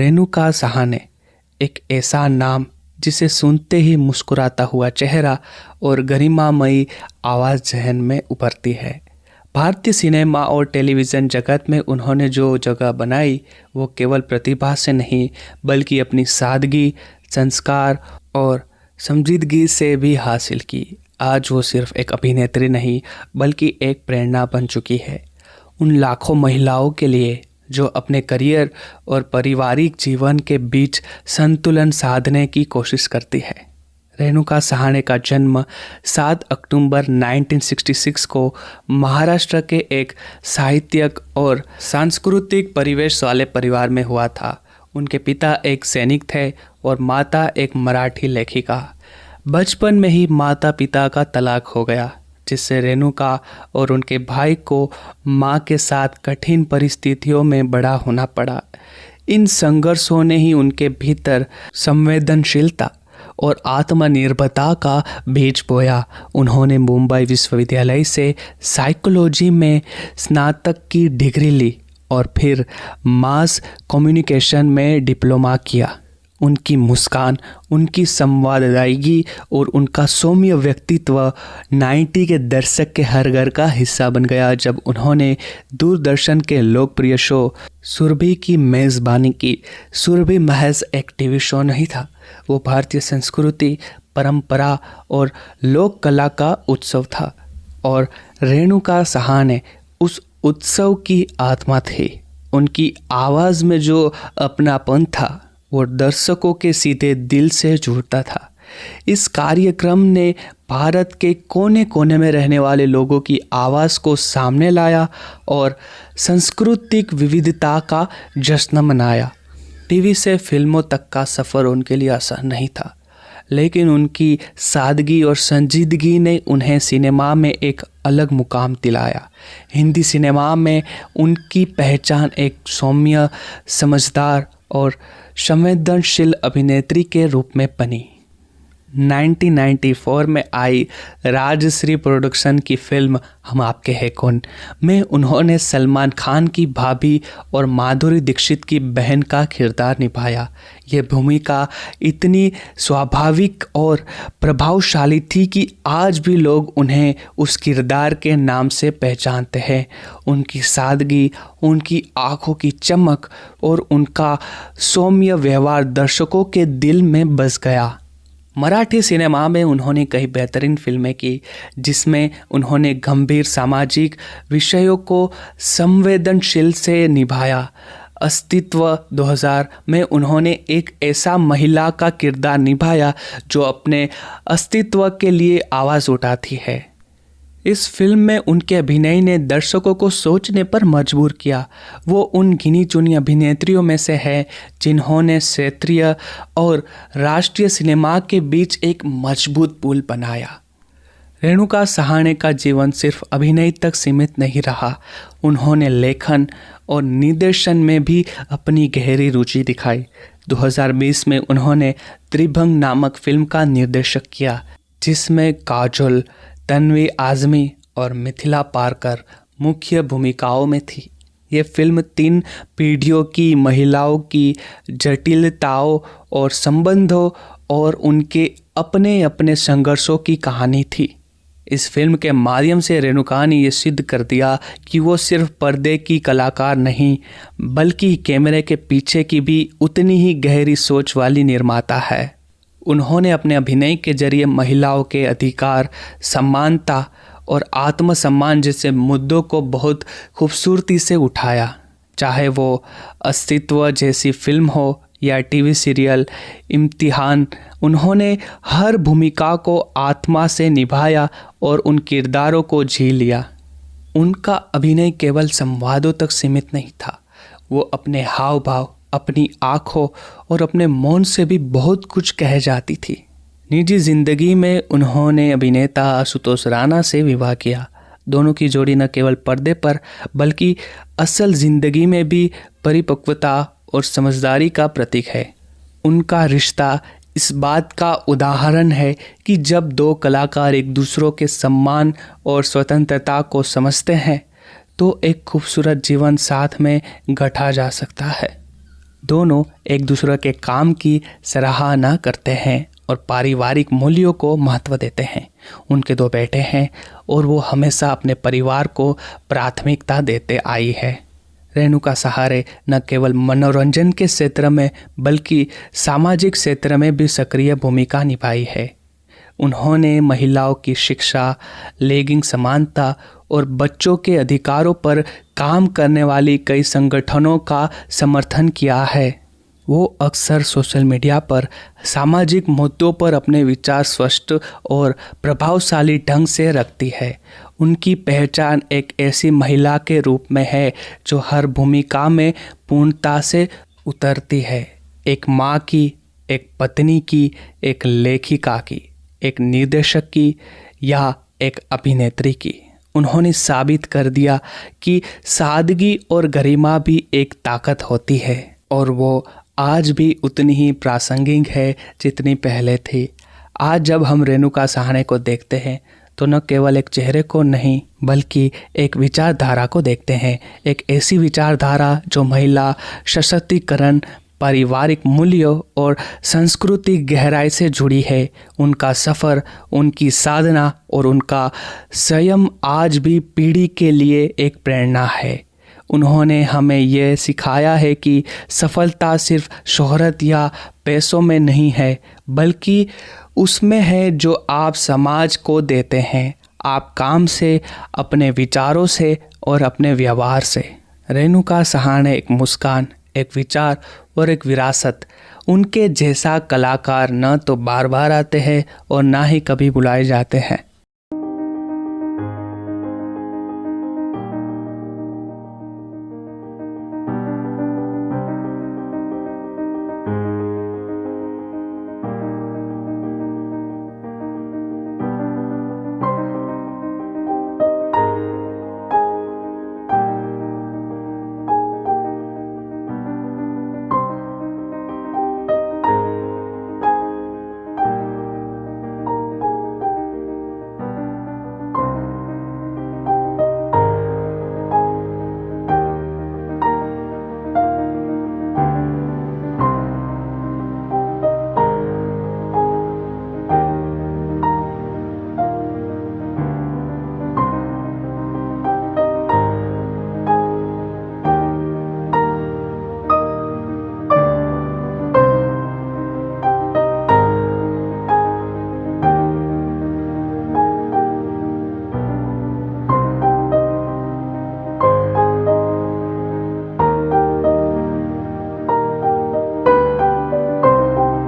रेणुका सहाने एक ऐसा नाम जिसे सुनते ही मुस्कुराता हुआ चेहरा और गरिमामयी आवाज़ जहन में उभरती है। भारतीय सिनेमा और टेलीविज़न जगत में उन्होंने जो जगह बनाई वो केवल प्रतिभा से नहीं बल्कि अपनी सादगी, संस्कार और संजीदगी से भी हासिल की। आज वो सिर्फ एक अभिनेत्री नहीं बल्कि एक प्रेरणा बन चुकी है उन लाखों महिलाओं के लिए जो अपने करियर और पारिवारिक जीवन के बीच संतुलन साधने की कोशिश करती है। रेणुका सहाने का जन्म 7 अक्टूबर 1966 को महाराष्ट्र के एक साहित्यिक और सांस्कृतिक परिवेश वाले परिवार में हुआ था। उनके पिता एक सैनिक थे और माता एक मराठी लेखिका। बचपन में ही माता पिता का तलाक हो गया, जिससे रेणुका और उनके भाई को मां के साथ कठिन परिस्थितियों में बड़ा होना पड़ा। इन संघर्षों ने ही उनके भीतर संवेदनशीलता और आत्मनिर्भरता का बीज बोया। उन्होंने मुंबई विश्वविद्यालय से साइकोलॉजी में स्नातक की डिग्री ली और फिर मास कम्युनिकेशन में डिप्लोमा किया। उनकी मुस्कान, उनकी संवाददायगी और उनका सौम्य व्यक्तित्व 90 के दशक के हर घर का हिस्सा बन गया जब उन्होंने दूरदर्शन के लोकप्रिय शो सुरभि की मेज़बानी की। सुरभि महज एक टीवी शो नहीं था, वो भारतीय संस्कृति, परंपरा और लोक कला का उत्सव था और रेणुका सहाने उस उत्सव की आत्मा थी। उनकी आवाज़ में जो अपनापन था वो दर्शकों के सीधे दिल से जुड़ता था। इस कार्यक्रम ने भारत के कोने कोने में रहने वाले लोगों की आवाज़ को सामने लाया और सांस्कृतिक विविधता का जश्न मनाया। टीवी से फिल्मों तक का सफ़र उनके लिए आसान नहीं था, लेकिन उनकी सादगी और संजीदगी ने उन्हें सिनेमा में एक अलग मुकाम दिलाया। हिंदी सिनेमा में उनकी पहचान एक सौम्य, समझदार और संवेदनशील अभिनेत्री के रूप में बनी। 1994 में आई राजश्री प्रोडक्शन की फिल्म हम आपके हैं कौन में उन्होंने सलमान खान की भाभी और माधुरी दीक्षित की बहन का किरदार निभाया। ये भूमिका इतनी स्वाभाविक और प्रभावशाली थी कि आज भी लोग उन्हें उस किरदार के नाम से पहचानते हैं। उनकी सादगी, उनकी आँखों की चमक और उनका सौम्य व्यवहार दर्शकों के दिल में बस गया। मराठी सिनेमा में उन्होंने कई बेहतरीन फिल्में की जिसमें उन्होंने गंभीर सामाजिक विषयों को संवेदनशील से निभाया। अस्तित्व 2000 में उन्होंने एक ऐसा महिला का किरदार निभाया जो अपने अस्तित्व के लिए आवाज़ उठाती है। इस फिल्म में उनके अभिनय ने दर्शकों को सोचने पर मजबूर किया। वो उन गिनी चुनी अभिनेत्रियों में से है जिन्होंने क्षेत्रीय और राष्ट्रीय सिनेमा के बीच एक मजबूत पुल बनाया। रेणुका सहाने का जीवन सिर्फ अभिनय तक सीमित नहीं रहा। उन्होंने लेखन और निर्देशन में भी अपनी गहरी रुचि दिखाई। 2020 में उन्होंने त्रिभंग नामक फिल्म का निर्देशन किया जिसमें काजोल, तन्वी आज़मी और मिथिला पारकर मुख्य भूमिकाओं में थी। ये फिल्म 3 पीढ़ियों की महिलाओं की जटिलताओं और संबंधों और उनके अपने अपने संघर्षों की कहानी थी। इस फिल्म के माध्यम से रेणुका ने ये सिद्ध कर दिया कि वो सिर्फ पर्दे की कलाकार नहीं बल्कि कैमरे के पीछे की भी उतनी ही गहरी सोच वाली निर्माता है। उन्होंने अपने अभिनय के जरिए महिलाओं के अधिकार, समानता और आत्मसम्मान जैसे मुद्दों को बहुत खूबसूरती से उठाया। चाहे वो अस्तित्व जैसी फिल्म हो या टीवी सीरियल इम्तिहान, उन्होंने हर भूमिका को आत्मा से निभाया और उन किरदारों को जी लिया। उनका अभिनय केवल संवादों तक सीमित नहीं था, वो अपने हाव भाव, अपनी आँखों और अपने मौन से भी बहुत कुछ कह जाती थी। निजी जिंदगी में उन्होंने अभिनेता आशुतोष राणा से विवाह किया। दोनों की जोड़ी न केवल पर्दे पर बल्कि असल जिंदगी में भी परिपक्वता और समझदारी का प्रतीक है। उनका रिश्ता इस बात का उदाहरण है कि जब 2 कलाकार एक दूसरों के सम्मान और स्वतंत्रता को समझते हैं तो एक खूबसूरत जीवन साथ में गढ़ा जा सकता है। दोनों एक दूसरे के काम की सराहना करते हैं और पारिवारिक मूल्यों को महत्व देते हैं। उनके 2 बेटे हैं और वो हमेशा अपने परिवार को प्राथमिकता देते आई है। रेणुका सहारे न केवल मनोरंजन के क्षेत्र में बल्कि सामाजिक क्षेत्र में भी सक्रिय भूमिका निभाई है। उन्होंने महिलाओं की शिक्षा, लैंगिक समानता और बच्चों के अधिकारों पर काम करने वाली कई संगठनों का समर्थन किया है। वो अक्सर सोशल मीडिया पर सामाजिक मुद्दों पर अपने विचार स्पष्ट और प्रभावशाली ढंग से रखती है। उनकी पहचान एक ऐसी महिला के रूप में है जो हर भूमिका में पूर्णता से उतरती है। एक माँ की, एक पत्नी की, एक लेखिका की, एक निर्देशक की या एक अभिनेत्री की। उन्होंने साबित कर दिया कि सादगी और गरिमा भी एक ताकत होती है और वो आज भी उतनी ही प्रासंगिक है जितनी पहले थी। आज जब हम रेणुका सहाने को देखते हैं तो न केवल एक चेहरे को नहीं बल्कि एक विचारधारा को देखते हैं। एक ऐसी विचारधारा जो महिला सशक्तिकरण, पारिवारिक मूल्यों और सांस्कृतिक गहराई से जुड़ी है। उनका सफ़र, उनकी साधना और उनका संयम आज भी पीढ़ी के लिए एक प्रेरणा है। उन्होंने हमें यह सिखाया है कि सफलता सिर्फ शोहरत या पैसों में नहीं है बल्कि उसमें है जो आप समाज को देते हैं, आप काम से, अपने विचारों से और अपने व्यवहार से। रेणुका सहाने एक मुस्कान, एक विचार और एक विरासत। उनके जैसा कलाकार न तो बार बार आते हैं और ना ही कभी बुलाए जाते हैं।